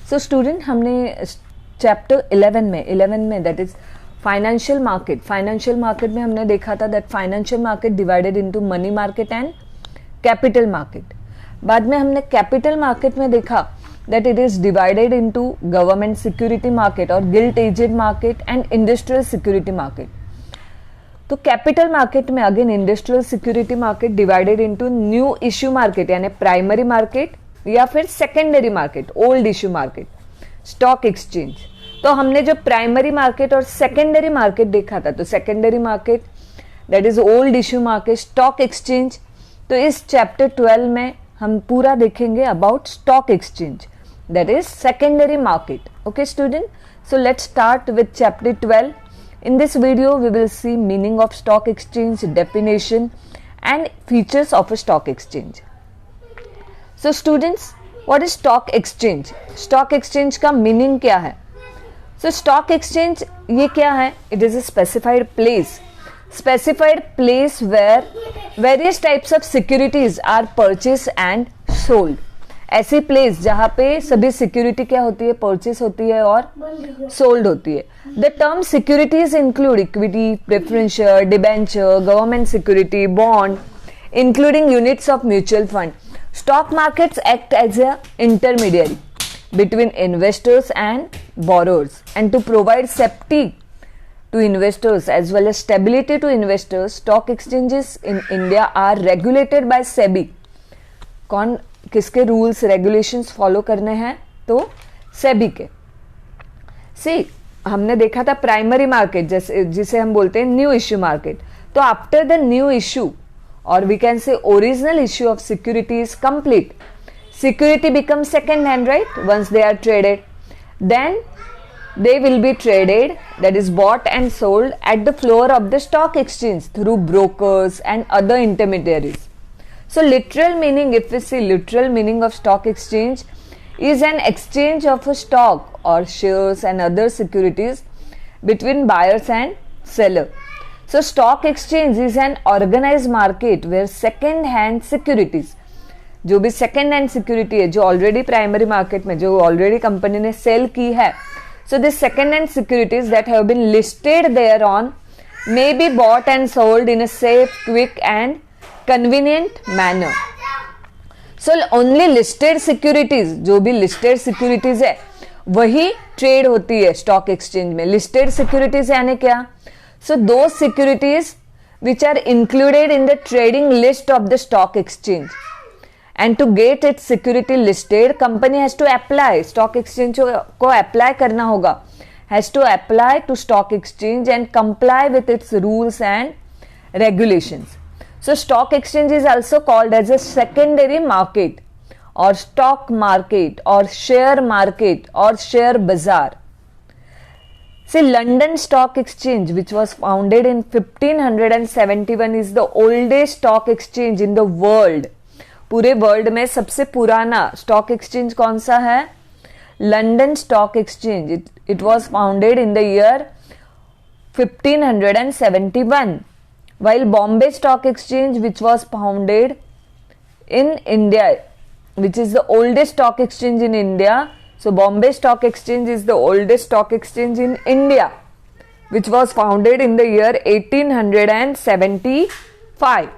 So student, हमने chapter 11 में that is financial market में हमने देखा था that financial market divided into money market and capital market. बाद में हमने कैपिटल मार्केट में देखा that it is divided into government security market और gilt edged market and industrial security market. तो कैपिटल मार्केट में again industrial security market divided into new issue market यानी primary market या फिर secondary market, old issue market, stock exchange. तो हमने जो primary market और सेकेंडरी मार्केट देखा था, तो secondary market that is old issue market, stock exchange. तो इस चैप्टर 12 में हम पूरा देखेंगे about stock exchange that is secondary market. Okay student, so let's start with chapter 12. In this video we will see meaning of stock exchange, definition and features of a stock exchange. So students, what is stock exchange? Stock exchange का meaning क्या है? So stock exchange ये क्या है? It is a specified place where various types of securities are purchased and sold. ऐसी place जहां पे सभी सिक्योरिटी क्या होती है, परचेस होती है और सोल्ड होती है। The term securities include equity, preferential, debenture, government security, bond, including units of mutual fund. Stock markets act as a intermediary between investors and borrowers and to provide safety to investors as well as stability to investors. Stock exchanges in India are regulated by SEBI. कौन किसके rules regulations follow करने हैं? तो सेबी के। सी हमने देखा था primary market जिसे हम बोलते हैं न्यू इश्यू मार्केट। तो आफ्टर द न्यू इश्यू और we can say original issue of securities complete, security becomes second hand, right? Once they are traded, then they will be traded, that is bought and sold at the floor of the stock exchange through brokers and other intermediaries. So literal meaning, if we see literal meaning of stock exchange, is an exchange of a stock or shares and other securities between buyers and seller. So stock exchange is an organized market where second hand securities, जो भी second hand security है जो already primary market में जो already company ने sell की है, so this second hand securities that have been listed there on may be bought and sold in a safe, quick and convenient manner. So only listed securities, जो भी listed securities है वही trade होती है stock exchange में। Listed securities यानी क्या? So those securities which are included in the trading list of the stock exchange. And to get its security listed, company has to apply, stock exchange को apply करना होगा, has to apply to stock exchange and comply with its rules and regulations. So stock exchange is also called as a secondary market or stock market or share bazaar. See, London Stock Exchange, which was founded in 1571, is the oldest stock exchange in the world. पूरे world में सबसे पुराना stock exchange कौन सा है? London stock exchange. It was founded in the year 1571, while Bombay Stock Exchange, which was founded in India, which is the oldest stock exchange in India. So Bombay Stock Exchange is the oldest stock exchange in India, which was founded in the year 1875.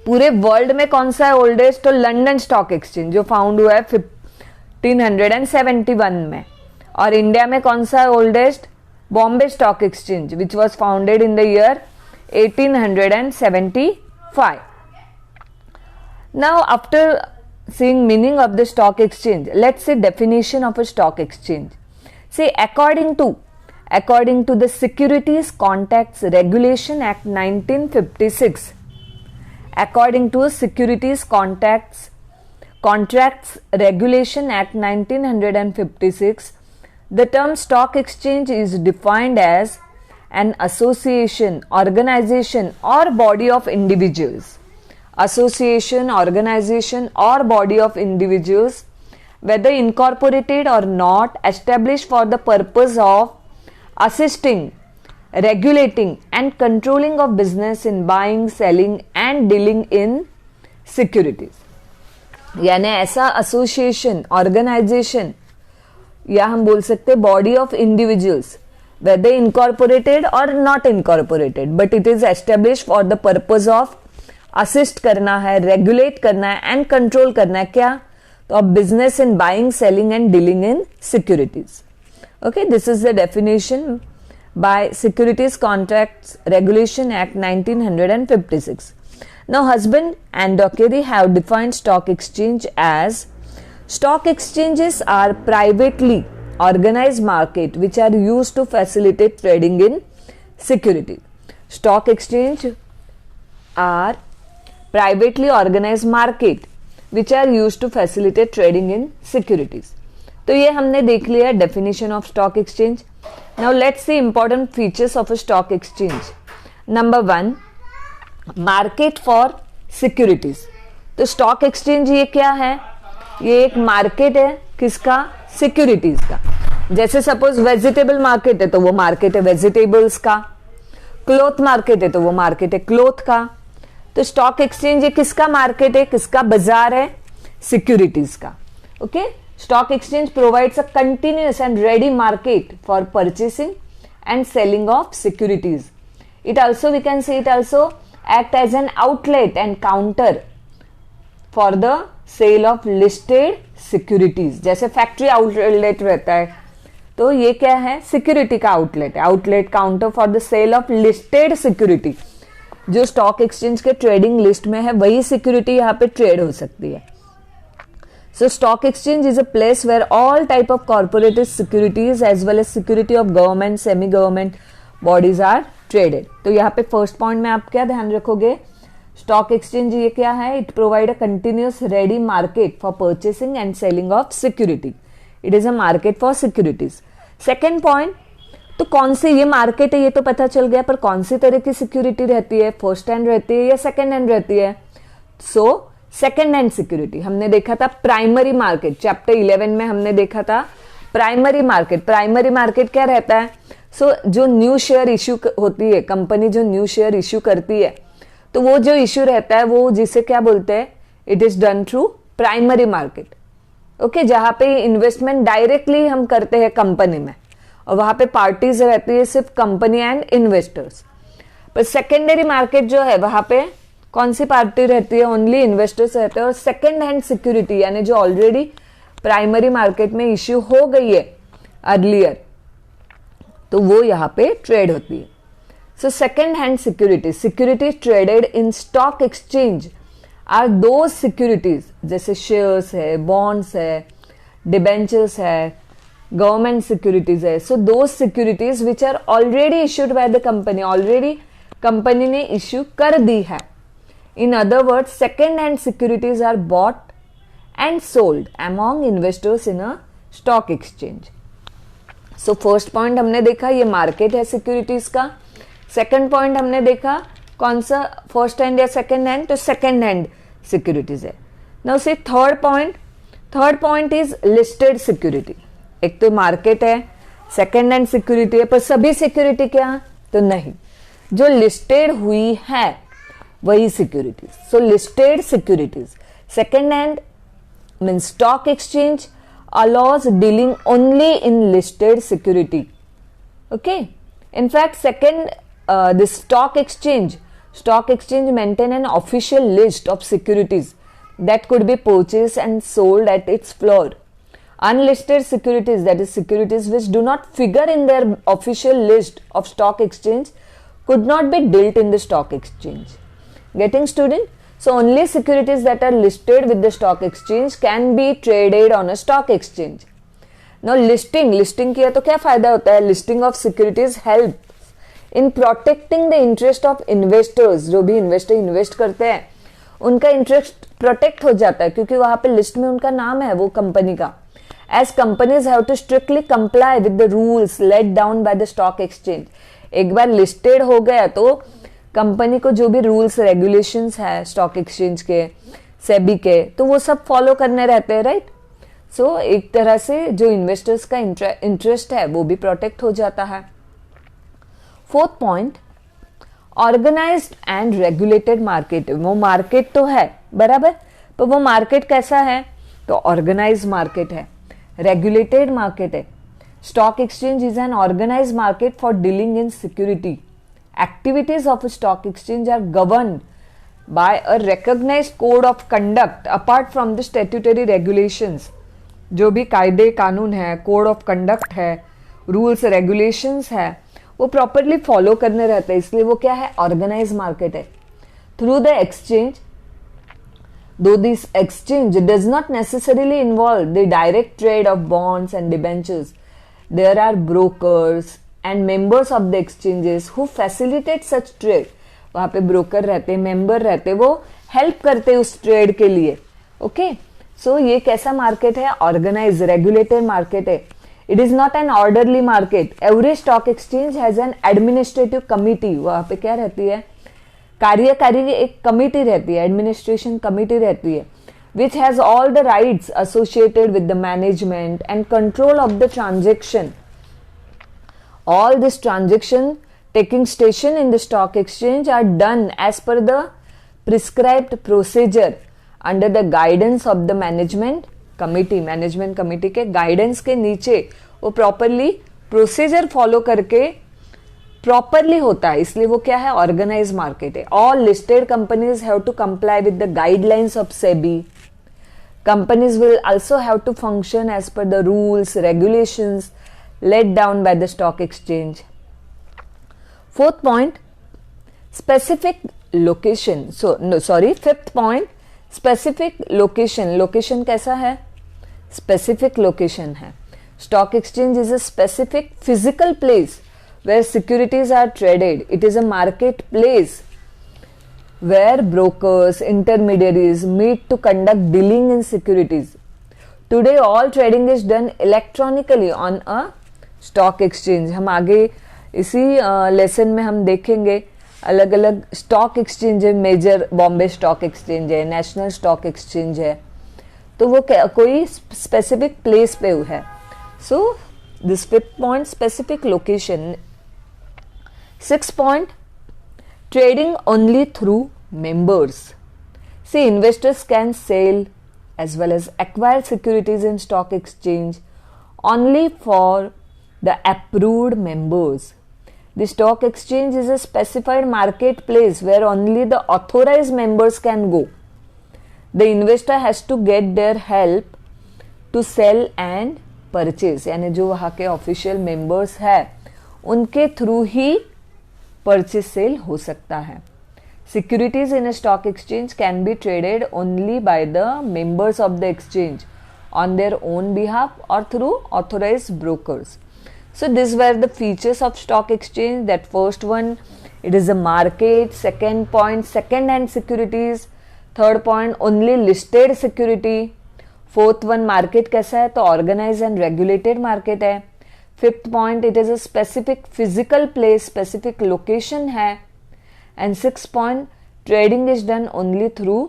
पूरे world में कौन सा है oldest? तो London stock exchange जो found हुआ है 1571 में। और इंडिया में कौन सा है oldest? Bombay stock exchange which was founded in the year 1875. Now after seeing meaning of the stock exchange, let's see definition of a stock exchange. See, according to the Securities Contracts Regulation Act 1956, according to Securities Contracts Regulation Act 1956, the term stock exchange is defined as an association, organization or body of individuals. Association, organization or body of individuals, whether incorporated or not, established for the purpose of assisting, regulating and controlling of business in buying, selling and dealing in securities. यानी ऐसा association, organisation, या हम बोल सकते body of individuals, whether incorporated or not incorporated, but it is established for the purpose of assist करना है, regulate करना है and control करना है क्या, तो business in buying, selling and dealing in securities. Okay, this is the definition by Securities Contracts Regulation Act 1956. Now Husband and Dockery have defined stock exchange as stock exchanges are privately organized market which are used to facilitate trading in securities. Stock exchange are privately organized market which are used to facilitate trading in securities. तो ये हमने देख लिया definition of stock exchange. Now let's see important features of a stock exchange. Number 1, market for securities. तो stock exchange ये क्या है? ये एक मार्केट है किसका? सिक्योरिटीज का. जैसे सपोज वेजिटेबल मार्केट है तो वो मार्केट है वेजिटेबल्स का, क्लॉथ मार्केट है तो वो मार्केट है क्लॉथ का. तो स्टॉक एक्सचेंज ये किसका मार्केट है, किसका बाजार है? सिक्योरिटीज का. Okay, stock exchange provides a continuous and ready market for purchasing and selling of securities. It also we can say it also act as an outlet and counter for the sale of listed securities. जैसे factory outlet रहता है तो ये क्या है? Security का outlet है. Outlet counter for the sale of listed security. जो स्टॉक एक्सचेंज के ट्रेडिंग लिस्ट में है वही सिक्योरिटी यहाँ पे ट्रेड हो सकती है. So stock exchange is a place where all type of corporate securities as well as security of government, semi government bodies are traded. तो यहाँ पे फर्स्ट पॉइंट में आप क्या ध्यान रखोगे? स्टॉक एक्सचेंज ये क्या है? It provide a continuous ready market for purchasing and selling of security. It is a market for securities. Second point, तो कौन सी ये मार्केट है ये तो पता चल गया, पर कौन सी तरह की सिक्योरिटी रहती है? फर्स्ट हैंड रहती है या सेकेंड हैंड रहती है? सो सेकेंड हैंड सिक्योरिटी हमने देखा था प्राइमरी मार्केट, चैप्टर 11 में हमने देखा था प्राइमरी मार्केट. प्राइमरी मार्केट क्या रहता है? सो जो न्यू शेयर इश्यू होती है, कंपनी जो न्यू शेयर इश्यू करती है, तो वो जो इश्यू रहता है वो जिसे क्या बोलते हैं? It is done through primary market. Okay, जहां पे इन्वेस्टमेंट डायरेक्टली हम करते हैं कंपनी में और वहां पे पार्टीज रहती है सिर्फ कंपनी एंड इन्वेस्टर्स. पर सेकेंडरी मार्केट जो है वहां पे कौन सी पार्टी रहती है? ओनली इन्वेस्टर्स रहते हैं. और सेकेंड हैंड सिक्योरिटी यानी जो ऑलरेडी प्राइमरी मार्केट में इश्यू हो गई है अर्लियर, तो वो यहाँ पे ट्रेड होती है. So second-hand securities, securities traded in stock exchange are those securities जैसे shares है, bonds है, debentures है, government securities है. So those securities which are already issued by the company, already company ने issue कर दी है. In other words, second-hand securities are bought and sold among investors in a stock exchange. So first point हमने देखा ये market है securities का. Second point हमने देखा कौन सा? फर्स्ट हैंड या सेकेंड हैंड? तो सेकेंड हैंड सिक्योरिटीज है. Now see third point. Third point is listed security. एक तो मार्केट है, सेकेंड हैंड सिक्योरिटी है, पर सभी सिक्योरिटी क्या? तो नहीं, जो लिस्टेड हुई है वही securities. So listed securities. Second hand mean stock exchange allows dealing only in listed security. Okay, in fact the stock exchange maintain an official list of securities that could be purchased and sold at its floor. Unlisted securities, that is securities which do not figure in their official list of stock exchange, could not be dealt in the stock exchange. Getting student? So only securities that are listed with the stock exchange can be traded on a stock exchange. Now listing किया तो क्या फायदा होता है? Listing of securities help in protecting the interest of investors. जो भी investor invest करते हैं उनका इंटरेस्ट प्रोटेक्ट हो जाता है क्योंकि वहां पे लिस्ट में उनका नाम है वो कंपनी का. As companies have to strictly comply with the rules let down by the stock exchange. एक बार लिस्टेड हो गया तो कंपनी को जो भी रूल्स रेगुलेशंस है स्टॉक एक्सचेंज के, सेबी के, तो वो सब फॉलो करने रहते हैं, राइट. सो एक तरह से जो इन्वेस्टर्स का इंटरेस्ट है वो भी प्रोटेक्ट हो जाता है. Fourth point, organised and regulated market. वो मार्केट तो है बराबर, तो वो मार्केट कैसा है? तो ऑर्गेनाइज मार्केट है, रेगुलेटेड मार्केट है. Stock exchange is an organise market for dealing in security. Activities of stock exchange are governed by a recognised code of conduct apart from the statutory regulations. जो भी कायदे कानून है, code of conduct है, rules regulations है, वो properly follow करने रहते हैं, इसलिए वो क्या है? ऑर्गेनाइज मार्केट है. Through the exchange, though this exchange does not necessarily involve the direct trade of bonds and debentures, there are brokers and members of the exchanges who facilitate such trade. वहाँ पे broker रहते, member रहते, वो help करते उस trade के लिए. Okay, सो ये कैसा मार्केट है? ऑर्गेनाइज रेगुलेटेड मार्केट है. It is not an orderly market. Every stock exchange has an administrative committee. वहाँ पे क्या रहती है? कार्यकारी एक कमिटी रहती है, एडमिनिस्ट्रेशन कमिटी रहती है, which has all the rights associated with the management and control of the transaction. All this transaction taking station in the stock exchange are done as per the prescribed procedure under the guidance of the management committee. Management committee के guidance के नीचे वो properly procedure follow करके properly होता है, इसलिए वो क्या है? ऑर्गेनाइज मार्केट है. All listed companies have to comply with the guidelines of SEBI. Companies will also have to function as per the rules regulations laid down by the stock exchange. Fourth point, specific location. Fifth point, specific location. Location कैसा है? Specific location है. Stock exchange is a specific physical place where securities are traded. It is a marketplace where brokers, intermediaries meet to conduct dealing in securities. Today all trading is done electronically on a stock exchange. हम आगे इसी lesson में हम देखेंगे अलग अलग stock exchange है. Major Bombay stock exchange है, नेशनल स्टॉक एक्सचेंज है, तो वो कोई स्पेसिफिक प्लेस पे है. So this fifth point, specific location. Sixth point, trading only through members. See, investors can sell as well as acquire securities in stock exchange only for the approved members. The stock exchange is a specified marketplace where only the authorized members can go. The investor has to get their help to sell and purchase. यानी जो वहाँ के official members है उनके through ही purchase sale हो सकता है. Securities in a stock exchange can be traded only by the members of the exchange on their own behalf or through authorized brokers. So these were the features of stock exchange. That first one, it is a market. Second point, second-hand securities. Third point, only listed security. Fourth one, market कैसा है? तो organized and regulated market है. Fifth point, it is a specific physical place, specific location है. And sixth point, trading is done only through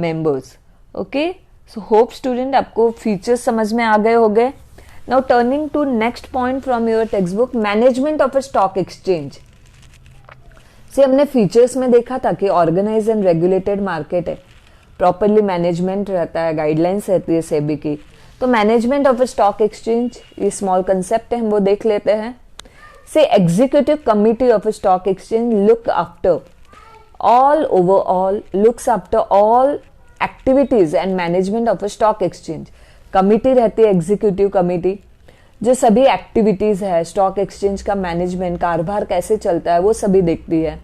members. Okay, so hope student आपको features समझ में आ गए होंगे. Now turning to next point from your textbook, management of a stock exchange. से हमने features में देखा था कि organized and regulated market है, properly management रहता है, guidelines रहती है सेबी की. तो management of a stock exchange, ये स्मॉल कंसेप्ट है, हम वो देख लेते हैं. से executive committee of a stock exchange looks after all activities and management of a stock exchange. Committee रहती है एग्जीक्यूटिव कमिटी, जो सभी एक्टिविटीज है स्टॉक एक्सचेंज का मैनेजमेंट, कारोबार कैसे चलता है वो सभी देखती है.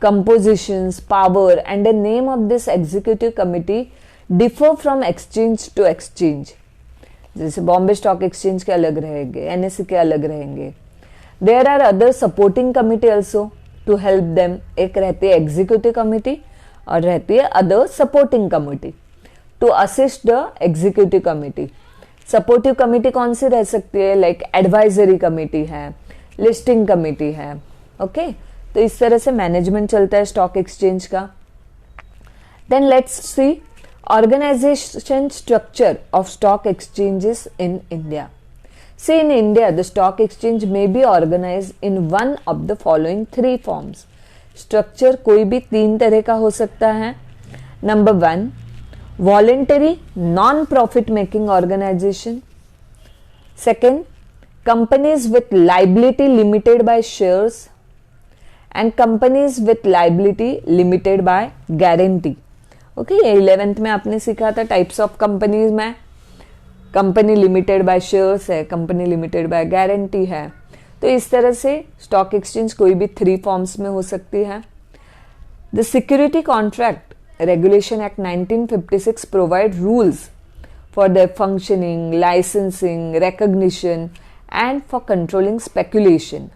Compositions, power and the name of this executive committee differ from exchange to exchange. जैसे बॉम्बे स्टॉक एक्सचेंज के अलग रहेंगे, एनएससी के अलग रहेंगे. There are other supporting committee also to help them. एक रहती है एग्जीक्यूटिव कमिटी और रहती है other supporting committee to assist the executive committee. Supportive committee कौन सी रह सकती है? लाइक एडवाइजरी कमिटी है, लिस्टिंग कमिटी है. ओके, तो इस तरह से मैनेजमेंट चलता है स्टॉक एक्सचेंज का. Then let's see organization structure of stock exchanges in India. See, in India, the stock exchange may be organized in one of the following three forms. Structure कोई भी तीन तरह का हो सकता है. Number 1, voluntary non-profit making organization. Second, companies with liability limited by shares and companies with liability limited by guarantee. Okay, ये 11th में आपने सीखा था टाइप्स ऑफ कंपनीज में. कंपनी लिमिटेड बाय शेयर्स है, कंपनी लिमिटेड बाय गारंटी है. तो इस तरह से स्टॉक एक्सचेंज कोई भी 3 फॉर्म्स में हो सकती है. The security contract regulation act 1956 provide rules for their functioning, licensing, recognition and for controlling speculation.